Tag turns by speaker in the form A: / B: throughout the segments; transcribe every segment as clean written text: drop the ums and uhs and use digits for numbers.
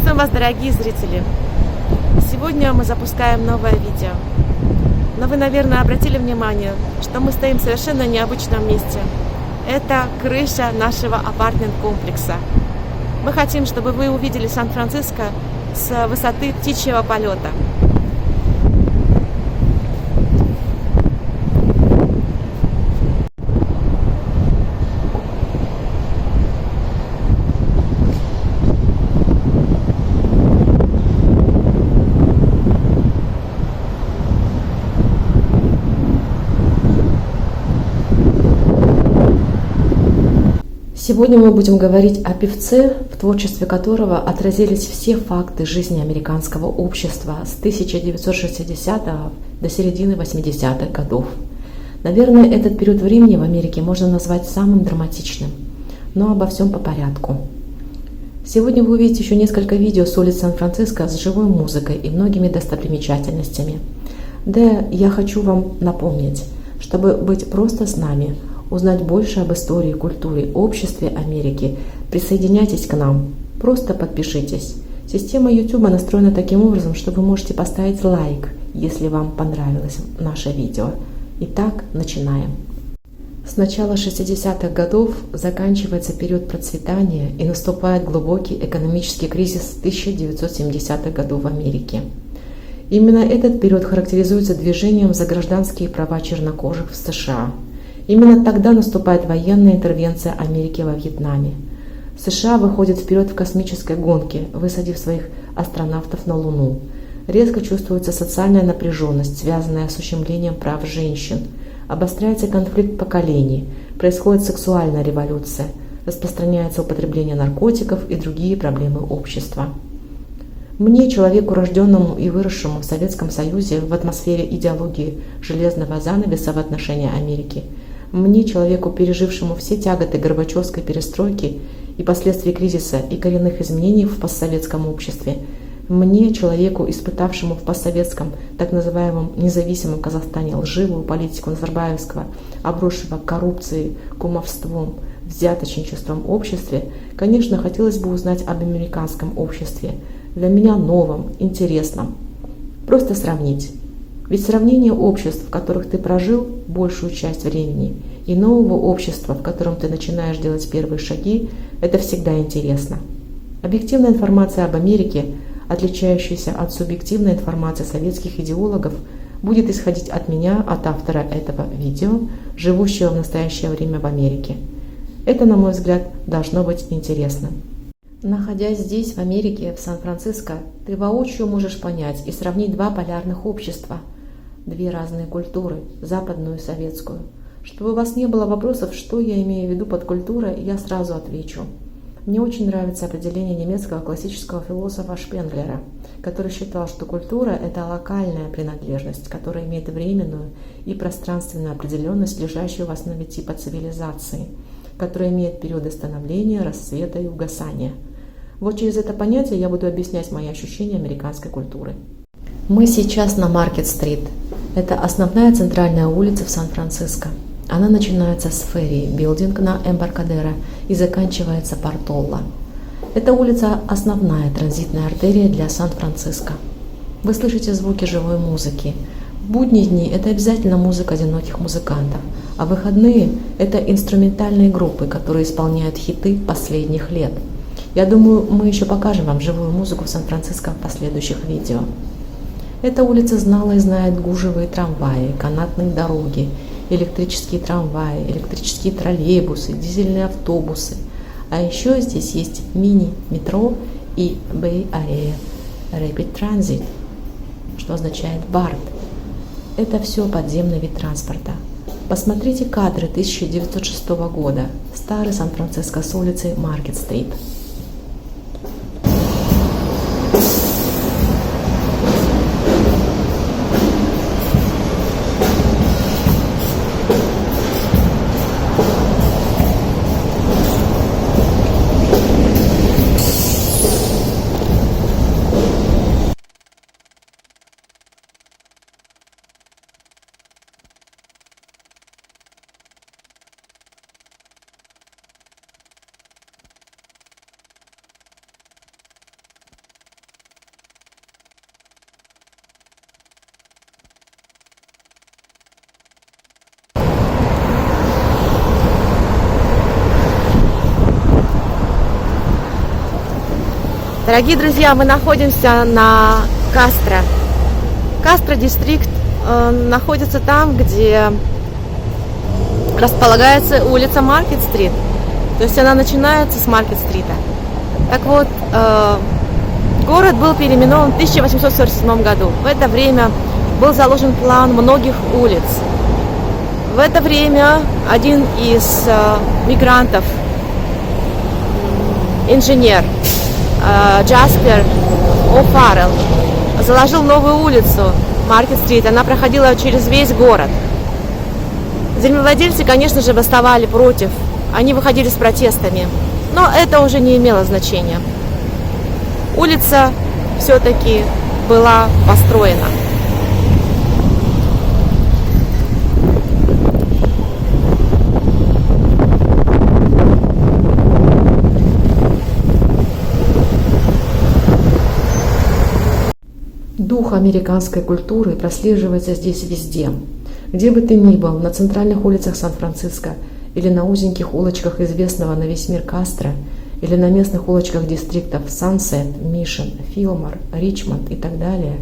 A: Приветствуем вас, дорогие зрители! Сегодня мы запускаем новое видео. Но вы, наверное, обратили внимание, что мы стоим в совершенно необычном месте. Это крыша нашего апартмент-комплекса. Мы хотим, чтобы вы увидели Сан-Франциско с высоты птичьего полета. Сегодня мы будем говорить о певце, в творчестве которого отразились все факты жизни американского общества с 1960-го до середины 80-х годов. Наверное, этот период времени в Америке можно назвать самым драматичным, но обо всем по порядку. Сегодня вы увидите еще несколько видео с улиц Сан-Франциско с живой музыкой и многими достопримечательностями. Да, я хочу вам напомнить, чтобы быть просто с нами, узнать больше об истории, культуре, обществе Америки, присоединяйтесь к нам. Просто подпишитесь. Система YouTube настроена таким образом, что вы можете поставить лайк, если вам понравилось наше видео. Итак, начинаем. С начала 60-х годов заканчивается период процветания и наступает глубокий экономический кризис 1970-х годов в Америке. Именно этот период характеризуется движением за гражданские права чернокожих в США. Именно тогда наступает военная интервенция Америки во Вьетнаме. США выходит вперед в космической гонке, высадив своих астронавтов на Луну. Резко чувствуется социальная напряженность, связанная с ущемлением прав женщин. Обостряется конфликт поколений, происходит сексуальная революция, распространяется употребление наркотиков и другие проблемы общества. Мне, человеку, рожденному и выросшему в Советском Союзе в атмосфере идеологии железного занавеса в отношении Америки, мне, человеку, пережившему все тяготы Горбачевской перестройки и последствий кризиса и коренных изменений в постсоветском обществе, мне, человеку, испытавшему в постсоветском, так называемом независимом Казахстане лживую политику Назарбаевского, обросшего коррупцией, кумовством, взяточничеством обществе, конечно, хотелось бы узнать об американском обществе, для меня новом, интересном. Просто сравнить. Ведь сравнение обществ, в которых ты прожил большую часть времени, и нового общества, в котором ты начинаешь делать первые шаги, это всегда интересно. Объективная информация об Америке, отличающаяся от субъективной информации советских идеологов, будет исходить от меня, от автора этого видео, живущего в настоящее время в Америке. Это, на мой взгляд, должно быть интересным. Находясь здесь, в Америке, в Сан-Франциско, ты воочию можешь понять и сравнить два полярных общества, две разные культуры, западную и советскую. Чтобы у вас не было вопросов, что я имею в виду под культурой, я сразу отвечу. Мне очень нравится определение немецкого классического философа Шпенглера, который считал, что культура – это локальная принадлежность, которая имеет временную и пространственную определенность, лежащую в основе типа цивилизации, которая имеет периоды становления, расцвета и угасания. Вот через это понятие я буду объяснять мои ощущения американской культуры. Мы сейчас на Маркет-стрит. Это основная центральная улица в Сан-Франциско. Она начинается с Ферри Билдинг на Эмбаркадеро и заканчивается Портолло. Эта улица – основная транзитная артерия для Сан-Франциско. Вы слышите звуки живой музыки. В будние дни это обязательно музыка одиноких музыкантов, а в выходные – это инструментальные группы, которые исполняют хиты последних лет. Я думаю, мы еще покажем вам живую музыку в Сан-Франциско в последующих видео. Эта улица знала и знает гужевые трамваи, канатные дороги, электрические трамваи, электрические троллейбусы, дизельные автобусы. А еще здесь есть мини-метро и Bay Area Rapid Transit, что означает BART. Это все подземный вид транспорта. Посмотрите кадры 1906 года, старый Сан-Франциско с улицы Маркет-стрит. Дорогие друзья, мы находимся на Кастро. Кастро-дистрикт находится там, где располагается улица Маркет-стрит. То есть она начинается с Маркет-стрита. Так вот, город был переименован в 1847 году. В это время был заложен план многих улиц. В это время один из мигрантов, инженер Джаспер О'Фаррелл, заложил новую улицу Маркет-стрит. Она проходила через весь город. Землевладельцы, конечно же, восставали против. Они выходили с протестами. Но это уже не имело значения. Улица все-таки была построена. Дух американской культуры прослеживается здесь везде. Где бы ты ни был, на центральных улицах Сан-Франциско или на узеньких улочках известного на весь мир Кастро, или на местных улочках дистриктов Сансет, Мишен, Филмор, Ричмонд и так далее,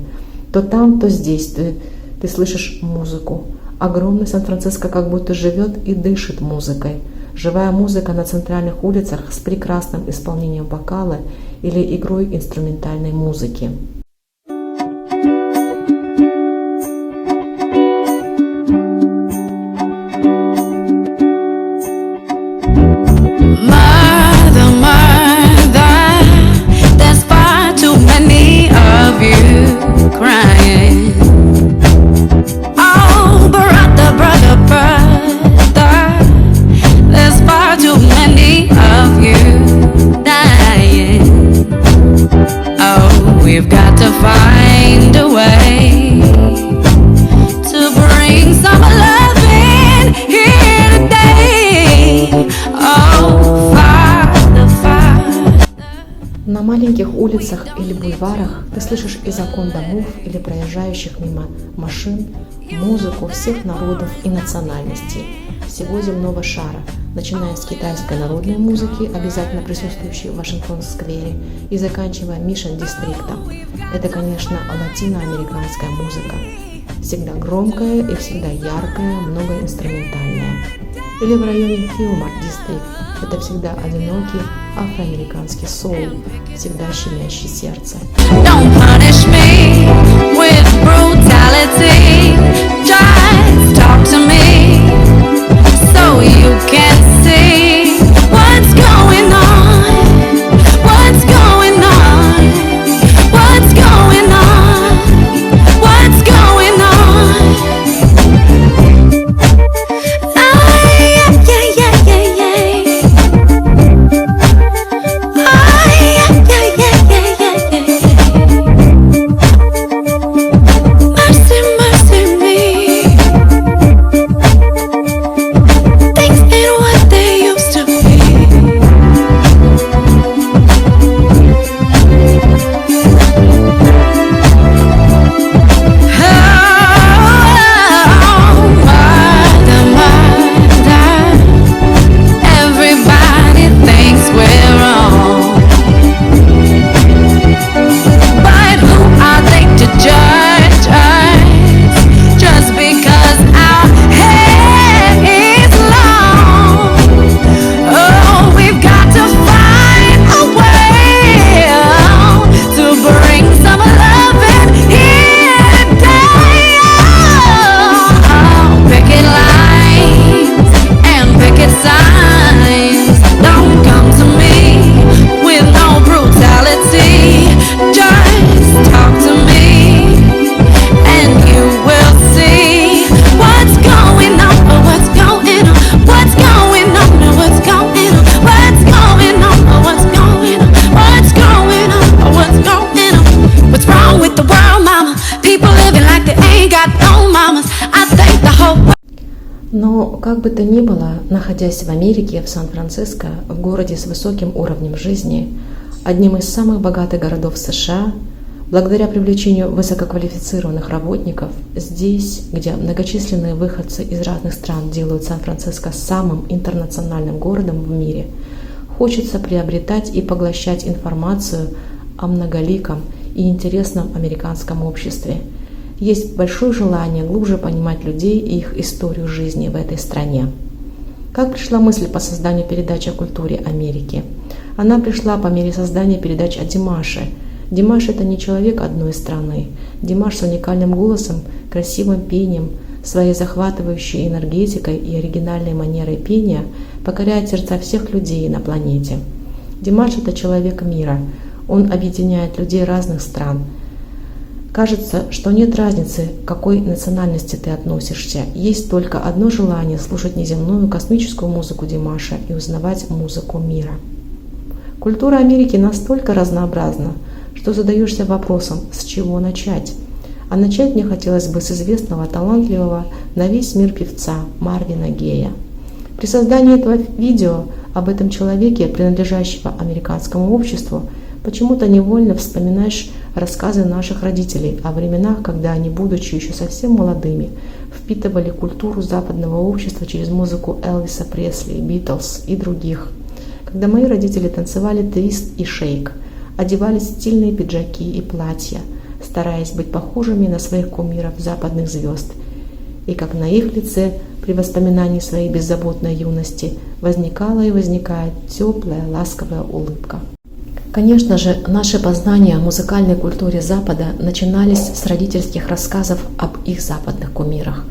A: то там, то здесь ты слышишь музыку. Огромный Сан-Франциско как будто живет и дышит музыкой. Живая музыка на центральных улицах с прекрасным исполнением вокала или игрой инструментальной музыки.
B: We've got to find a way to bring some love in here today. Oh, Father, Father.
A: На маленьких улицах или бульварах ты слышишь и закон домов или проезжающих мимо машин музыку всех народов и национальностей всего земного шара, начиная с китайской народной музыки, обязательно присутствующей в Вашингтон-сквере, и заканчивая Мишен-дистриктом. Это, конечно, латиноамериканская музыка. Всегда громкая и всегда яркая, многоинструментальная. Или в районе Филмор-дистрикт. Это всегда одинокий афроамериканский соул, всегда щемящий сердце.
B: Don't punish me with brutality. Just talk to me so you can see what's going on. What's going on? What's going on? What's going on?
A: Но, как бы то ни было, находясь в Америке, в Сан-Франциско, в городе с высоким уровнем жизни, одним из самых богатых городов США, благодаря привлечению высококвалифицированных работников, здесь, где многочисленные выходцы из разных стран делают Сан-Франциско самым интернациональным городом в мире, хочется приобретать и поглощать информацию о многоликом и интересном американском обществе. Есть большое желание глубже понимать людей и их историю жизни в этой стране. Как пришла мысль по созданию передачи о культуре Америки? Она пришла по мере создания передач о Димаше. Димаш – это не человек одной страны. Димаш с уникальным голосом, красивым пением, своей захватывающей энергетикой и оригинальной манерой пения покоряет сердца всех людей на планете. Димаш – это человек мира. Он объединяет людей разных стран. Кажется, что нет разницы, к какой национальности ты относишься. Есть только одно желание – слушать неземную космическую музыку Димаша и узнавать музыку мира. Культура Америки настолько разнообразна, что задаешься вопросом, с чего начать. А начать мне хотелось бы с известного, талантливого на весь мир певца Марвина Гея. При создании этого видео об этом человеке, принадлежащего американскому обществу, почему-то невольно вспоминаешь рассказы наших родителей о временах, когда они, будучи еще совсем молодыми, впитывали культуру западного общества через музыку Элвиса Пресли, Битлз и других. Когда мои родители танцевали твист и шейк, одевались в стильные пиджаки и платья, стараясь быть похожими на своих кумиров западных звезд, и как на их лице при воспоминании своей беззаботной юности возникала и возникает теплая, ласковая улыбка. Конечно же, наши познания о музыкальной культуре Запада начинались с родительских рассказов об их западных кумирах,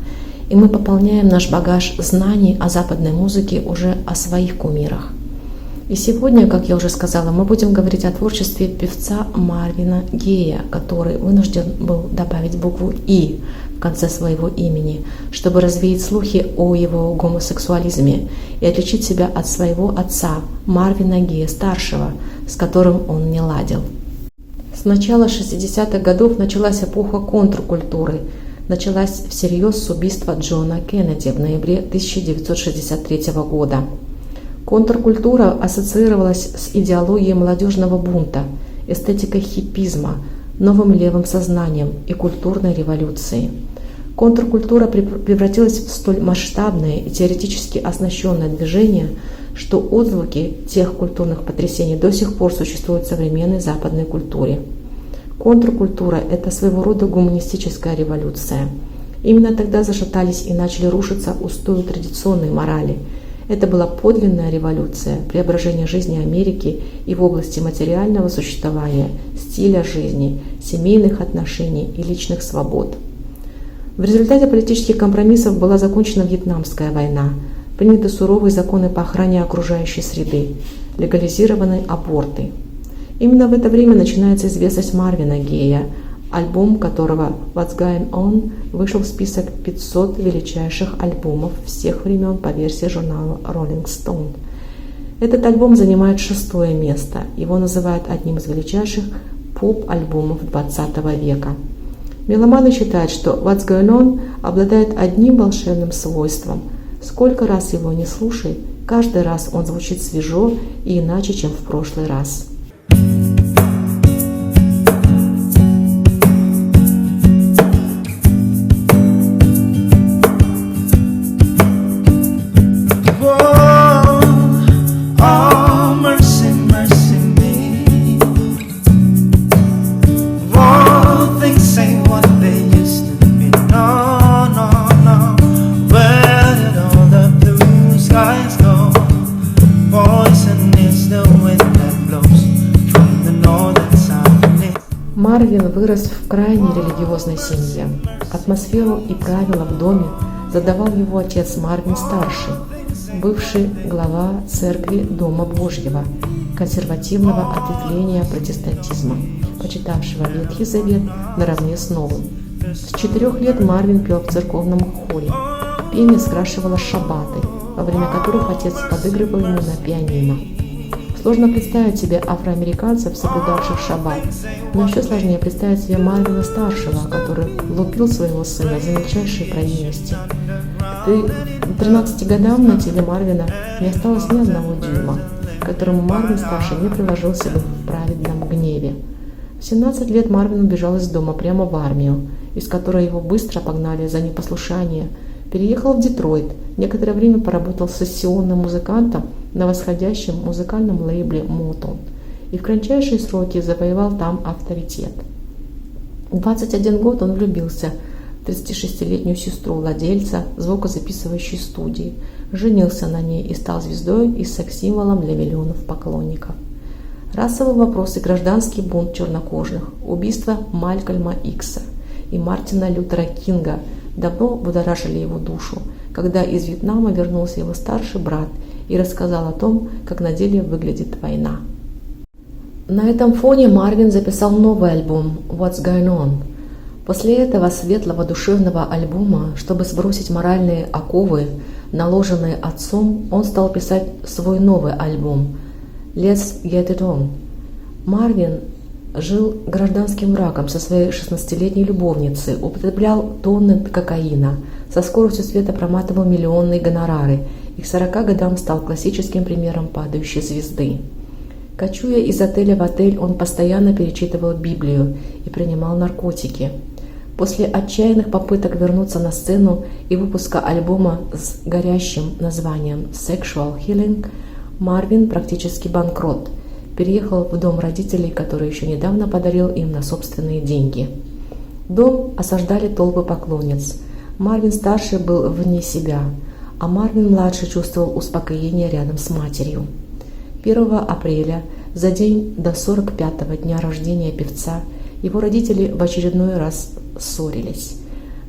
A: и мы пополняем наш багаж знаний о западной музыке уже о своих кумирах. И сегодня, как я уже сказала, мы будем говорить о творчестве певца Марвина Гея, который вынужден был добавить букву «И» в конце своего имени, чтобы развеять слухи о его гомосексуализме и отличить себя от своего отца Марвина Гея-старшего, с которым он не ладил. С начала 60-х годов началась эпоха контркультуры. Началась всерьез с убийства Джона Кеннеди в ноябре 1963 года. Контркультура ассоциировалась с идеологией молодежного бунта, эстетикой хиппизма, новым левым сознанием и культурной революцией. Контркультура превратилась в столь масштабное и теоретически оснащенное движение, что отзвуки тех культурных потрясений до сих пор существуют в современной западной культуре. Контркультура – это своего рода гуманистическая революция. Именно тогда зашатались и начали рушиться устои традиционной морали. Это была подлинная революция, преображение жизни Америки и в области материального существования, стиля жизни, семейных отношений и личных свобод. В результате политических компромиссов была закончена Вьетнамская война, приняты суровые законы по охране окружающей среды, легализированы аборты. Именно в это время начинается известность Марвина Гея, альбом которого «What's Going On» вышел в список 500 величайших альбомов всех времен по версии журнала Rolling Stone. Этот альбом занимает 6-е место. Его называют одним из величайших поп-альбомов 20 века. Меломаны считают, что «What's Going On» обладает одним волшебным свойством. Сколько раз его не слушай, каждый раз он звучит свежо и иначе, чем в прошлый раз. Марвин вырос в крайне религиозной семье. Атмосферу и правила в доме задавал его отец Марвин-старший, бывший глава церкви Дома Божьего, консервативного ответвления протестантизма, почитавшего Ветхий Завет наравне с Новым. С 4 лет Марвин пел в церковном хоре. Пение скрашивало шаббаты, во время которых отец подыгрывал ему на пианино. Сложно представить себе афроамериканцев, соблюдавших шаббат, но еще сложнее представить себе Марвина-старшего, который лупил своего сына за мельчайшие провинности. К 13 годам на теле Марвина не осталось ни одного дюйма, к которому Марвин-старший не приложился бы в праведном гневе. В 17 лет Марвин убежал из дома прямо в армию, из которой его быстро погнали за непослушание. Переехал в Детройт, некоторое время поработал сессионным музыкантом на восходящем музыкальном лейбле Motown и в кратчайшие сроки завоевал там авторитет. В 21 год он влюбился в 36-летнюю сестру владельца звукозаписывающей студии, женился на ней и стал звездой и секс-символом для миллионов поклонников. Расовый вопрос и гражданский бунт чернокожих, убийство Малькольма Икса и Мартина Лютера Кинга давно будоражили его душу, когда из Вьетнама вернулся его старший брат и рассказал о том, как на деле выглядит война. На этом фоне Марвин записал новый альбом «What's Going On?». После этого светлого душевного альбома, чтобы сбросить моральные оковы, наложенные отцом, он стал писать свой новый альбом «Let's Get It On». Марвин жил гражданским браком со своей 16-летней любовницей, употреблял тонны кокаина, со скоростью света проматывал миллионные гонорары и к 40 годам стал классическим примером падающей звезды. Кочуя из отеля в отель, он постоянно перечитывал Библию и принимал наркотики. После отчаянных попыток вернуться на сцену и выпуска альбома с горящим названием «Sexual Healing», Марвин практически банкрот, переехал в дом родителей, который еще недавно подарил им на собственные деньги. Дом осаждали толпы поклонниц. Марвин-старший был вне себя, а Марвин-младший чувствовал успокоение рядом с матерью. 1 апреля, за день до 45-го дня рождения певца, его родители в очередной раз ссорились.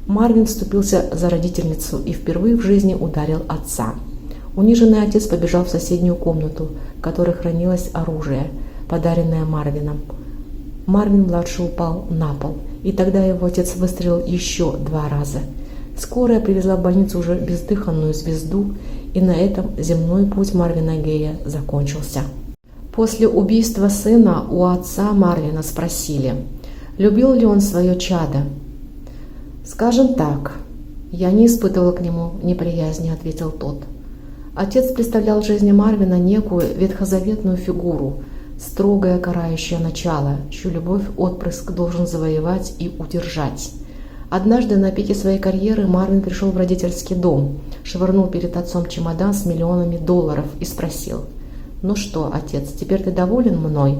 A: Марвин вступился за родительницу и впервые в жизни ударил отца. Униженный отец побежал в соседнюю комнату, в которой хранилось оружие, подаренное Марвином. Марвин-младший упал на пол, и тогда его отец выстрелил еще 2 раза. Скорая привезла в больницу уже бездыханную звезду, и на этом земной путь Марвина Гея закончился. После убийства сына у отца Марвина спросили, любил ли он свое чадо. «Скажем так, я не испытывал к нему неприязни», — ответил тот. Отец представлял в жизни Марвина некую ветхозаветную фигуру, строгое карающее начало, чью любовь отпрыск должен завоевать и удержать. Однажды на пике своей карьеры Марвин пришел в родительский дом, швырнул перед отцом чемодан с миллионами долларов и спросил: «Ну что, отец, теперь ты доволен мной?»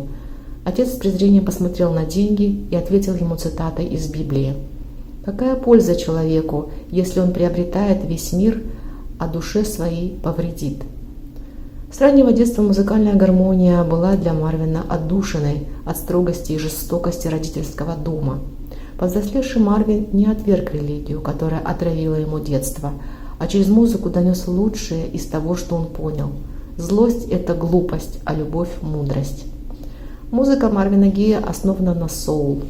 A: Отец с презрением посмотрел на деньги и ответил ему цитатой из Библии: «Какая польза человеку, если он приобретает весь мир, а душе своей повредит?» С раннего детства музыкальная гармония была для Марвина отдушиной от строгости и жестокости родительского дома. Повзрослевший Марвин не отверг религию, которая отравила ему детство, а через музыку донес лучшее из того, что он понял. Злость – это глупость, а любовь – мудрость. Музыка Марвина Гея основана на соул,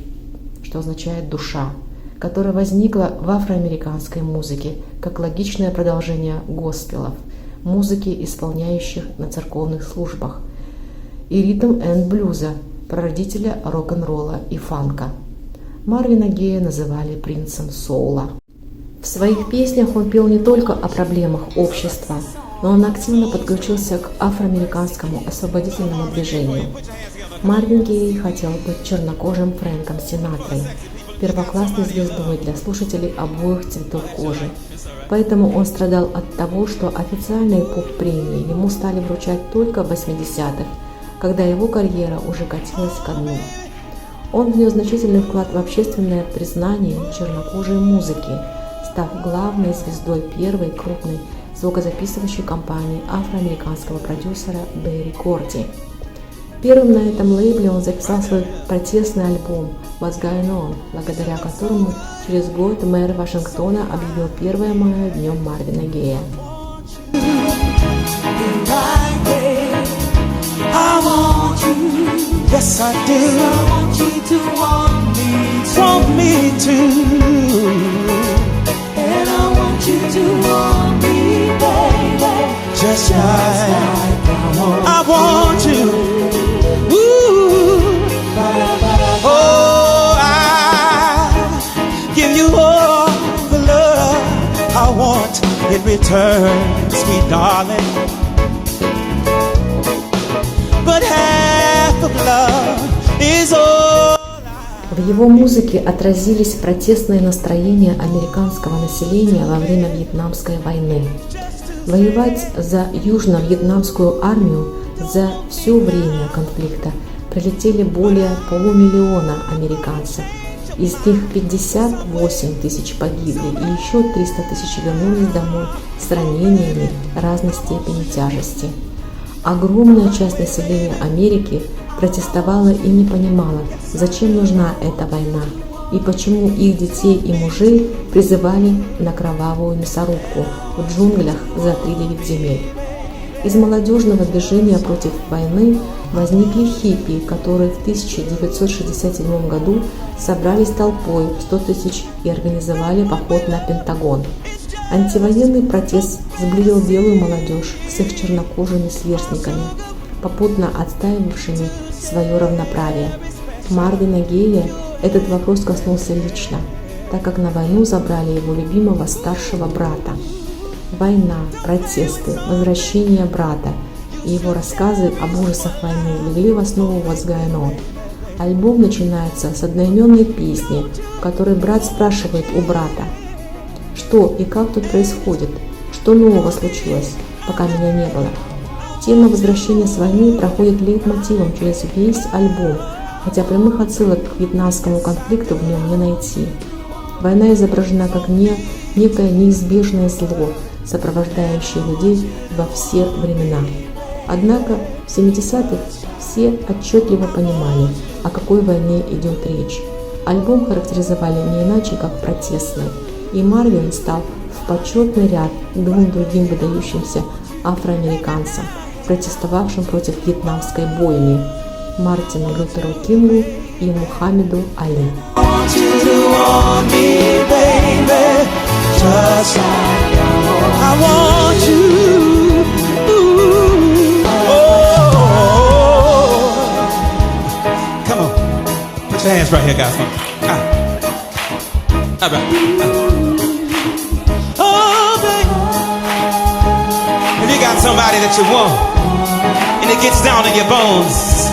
A: что означает «душа», которая возникла в афроамериканской музыке как логичное продолжение госпелов, музыки, исполняющих на церковных службах, и ритм-энд-блюза, прародителя рок-н-ролла и фанка. Марвина Гея называли принцем соула. В своих песнях он пел не только о проблемах общества, но он активно подключился к афроамериканскому освободительному движению. Марвин Гей хотел быть чернокожим Фрэнком Синатрой, первоклассной звездой для слушателей обоих цветов кожи. Поэтому он страдал от того, что официальные поп-премии ему стали вручать только в 80-х, когда его карьера уже катилась ко дну. Он внес значительный вклад в общественное признание чернокожей музыки, став главной звездой первой крупной звукозаписывающей компании афроамериканского продюсера Берри Горди. Первым на этом лейбле он записал свой протестный альбом «What's Going On?», благодаря которому через год мэр Вашингтона объявил 1 мая днем Марвина Гея.
C: Yes, I do. I want you to want me too. And I want you to want me, baby. Just like I want you. Ooh. Oh, I give you all the love I want in return, sweet darling. But half of love is all.
A: В его музыке отразились протестные настроения американского населения во время Вьетнамской войны. Воевать за южно-вьетнамскую армию за все время конфликта прилетели более полумиллиона американцев. Из них 58 тысяч погибли, и еще 300 тысяч вернулись домой с ранениями разной степени тяжести. Огромная часть населения Америки протестовала и не понимала, зачем нужна эта война и почему их детей и мужей призывали на кровавую мясорубку в джунглях за 3-9 земель. Из молодежного движения против войны возникли хиппи, которые в 1967 году собрались толпой в 100 тысяч и организовали поход на Пентагон. Антивоенный протест сблизил белую молодежь с их чернокожими сверстниками, попутно отстаивавшими свое равноправие. Марвина Гея этот вопрос коснулся лично, так как на войну забрали его любимого старшего брата. Война, протесты, возвращение брата и его рассказы об ужасах войны легли в основу What's Going On. Альбом начинается с одноименной песни, в которой брат спрашивает у брата: «Что и как тут происходит? Что нового случилось, пока меня не было?» Тема возвращения с войны проходит лейтмотивом через весь альбом, хотя прямых отсылок к вьетнамскому конфликту в нем не найти. Война изображена как некое неизбежное зло, сопровождающее людей во все времена. Однако в 70-х все отчетливо понимали, о какой войне идет речь. Альбом характеризовали не иначе, как протестный, и Марвин стал в почетный ряд двум другим выдающимся афроамериканцам, протестовавшим против вьетнамской бойни – Мартину Лютеру Кингу и Мухаммеду Али.
C: Put your hands right here, guys. All right. Oh, baby. If you got somebody that you want, and it gets down in your bones.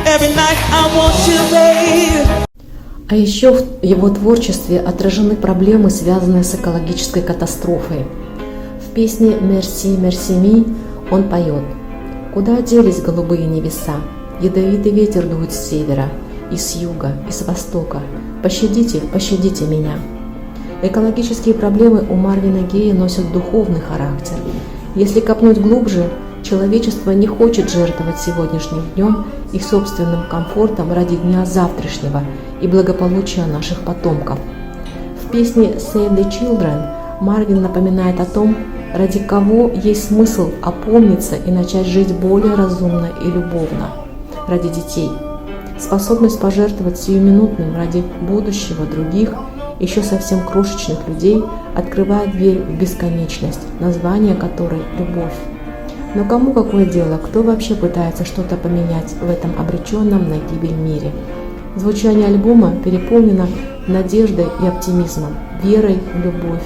C: Every night I want you, baby.
A: А еще в его творчестве отражены проблемы, связанные с экологической катастрофой. В песне «Merci, merci me» он поет: «Куда делись голубые небеса? Ядовитый ветер дует с севера, и с юга, и с востока. Пощадите, пощадите меня». Экологические проблемы у Марвина Гея носят духовный характер. Если копнуть глубже, человечество не хочет жертвовать сегодняшним днем и собственным комфортом ради дня завтрашнего и благополучия наших потомков. В песне «Save the Children» Марвин напоминает о том, ради кого есть смысл опомниться и начать жить более разумно и любовно. Ради детей. Способность пожертвовать сиюминутным ради будущего других, еще совсем крошечных людей, открывает дверь в бесконечность, название которой – любовь. Но кому какое дело, кто вообще пытается что-то поменять в этом обреченном на гибель мире? Звучание альбома переполнено надеждой и оптимизмом, верой в любовь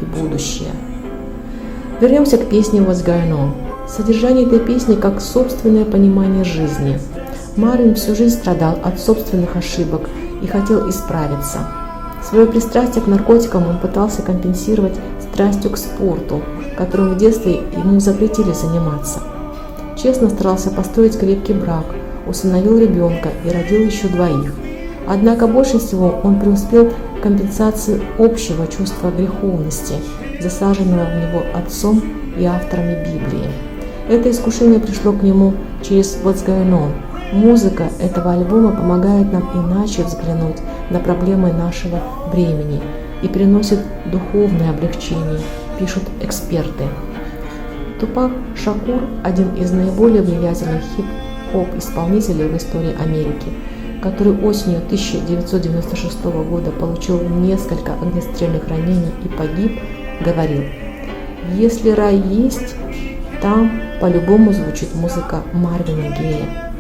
A: и будущее. Вернемся к песне «What's Going On». Содержание этой песни как собственное понимание жизни. Марвин всю жизнь страдал от собственных ошибок и хотел исправиться. Свое пристрастие к наркотикам он пытался компенсировать страстью к спорту, которым в детстве ему запретили заниматься. Честно старался построить крепкий брак, усыновил ребенка и родил еще 2. Однако больше всего он преуспел в компенсации общего чувства греховности, засаженного в него отцом и авторами Библии. Это искушение пришло к нему через «What's Going On». Музыка этого альбома помогает нам иначе взглянуть на проблемы нашего времени и приносит духовное облегчение, пишут эксперты. Тупак Шакур – один из наиболее влиятельных хип-хоп-исполнителей в истории Америки, который осенью 1996 года получил несколько огнестрельных ранений и погиб, говорил: «Если рай есть, там по-любому звучит музыка Марвина Гея».